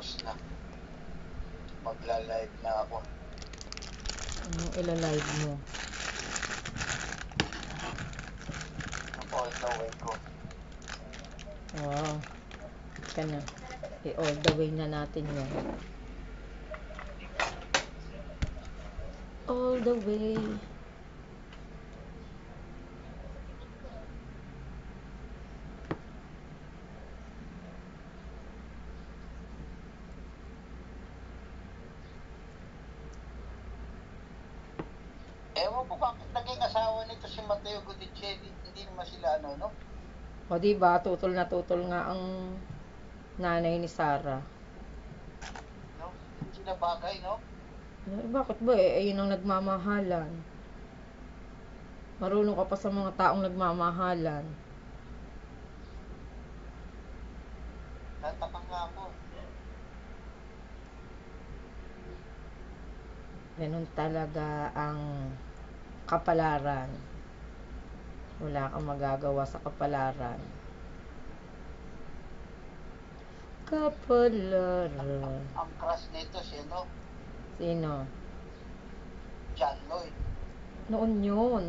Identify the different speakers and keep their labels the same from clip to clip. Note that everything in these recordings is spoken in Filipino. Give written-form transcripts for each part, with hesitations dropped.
Speaker 1: tapos na. Magla-live na ako.
Speaker 2: Anong ila-live mo?
Speaker 1: Ang all the way ko.
Speaker 2: Oo. Ka na. I-all the way na natin yan. All the way.
Speaker 1: Ewan ko bakit naging asawa nito si Mateo Gutierrez. Hindi naman sila no?
Speaker 2: O diba, tutol na tutol nga ang nanay ni Sarah.
Speaker 1: No? Hindi sila bagay, no?
Speaker 2: Bakit ba ayun ang nagmamahalan? Marunong ka pa sa mga taong nagmamahalan.
Speaker 1: Tataka nga ako.
Speaker 2: Ganun talaga ang kapalaran. Wala kang magagawa sa kapalaran. Kapalaran.
Speaker 1: Ang crush nito si ano?
Speaker 2: Sino?
Speaker 1: John Lloyd.
Speaker 2: Noon yun.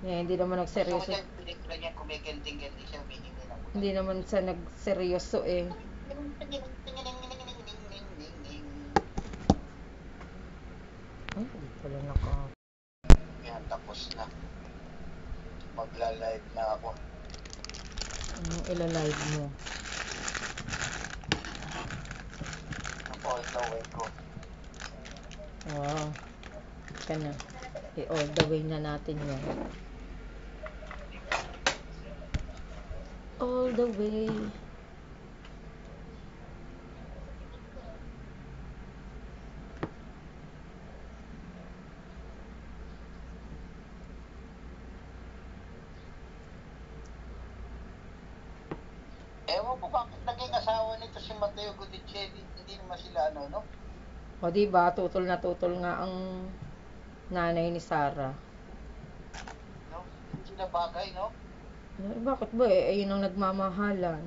Speaker 2: Hindi naman
Speaker 1: Gusto ko
Speaker 2: nagseryoso.
Speaker 1: siya, pinikula niya, kumikinting-kinting siya, humihingi ng ulan.
Speaker 2: Hindi naman siya nagseryoso eh. Ay, hindi pala naka...
Speaker 1: Yan, tapos na. Magla-live na ako.
Speaker 2: Anong ila-live mo?
Speaker 1: Ang all the way ko.
Speaker 2: Oo. Ka na. I-all the way na natin yan. All the way.
Speaker 1: Ewan ko bakit naging asawa nito si Mateo Gutierrez. Hindi naman sila no?
Speaker 2: O diba, tutol na tutol nga ang nanay ni Sarah.
Speaker 1: No? Hindi sila bagay, no?
Speaker 2: Bakit ba ayun ang nagmamahalan?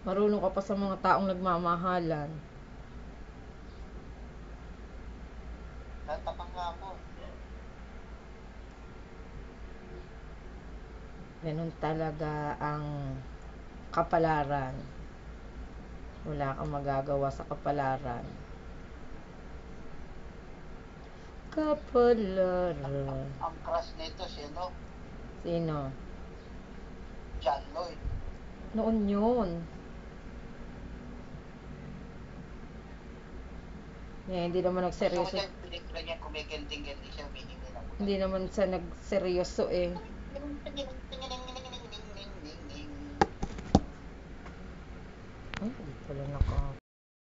Speaker 2: Marunong ka pa sa mga taong nagmamahalan.
Speaker 1: Tataka nga ako.
Speaker 2: Ganun talaga ang kapalaran. Wala kang magagawa sa kapalaran. Kapalaran.
Speaker 1: Ang crush nito si ano?
Speaker 2: Sino?
Speaker 1: John Lloyd.
Speaker 2: Noon yun. Hindi naman
Speaker 1: Gusto ko
Speaker 2: nagseryoso.
Speaker 1: siya, pinikula niya, kumikinting-kinting siya, humihingi ng ulan.
Speaker 2: Hindi naman siya nagseryoso eh.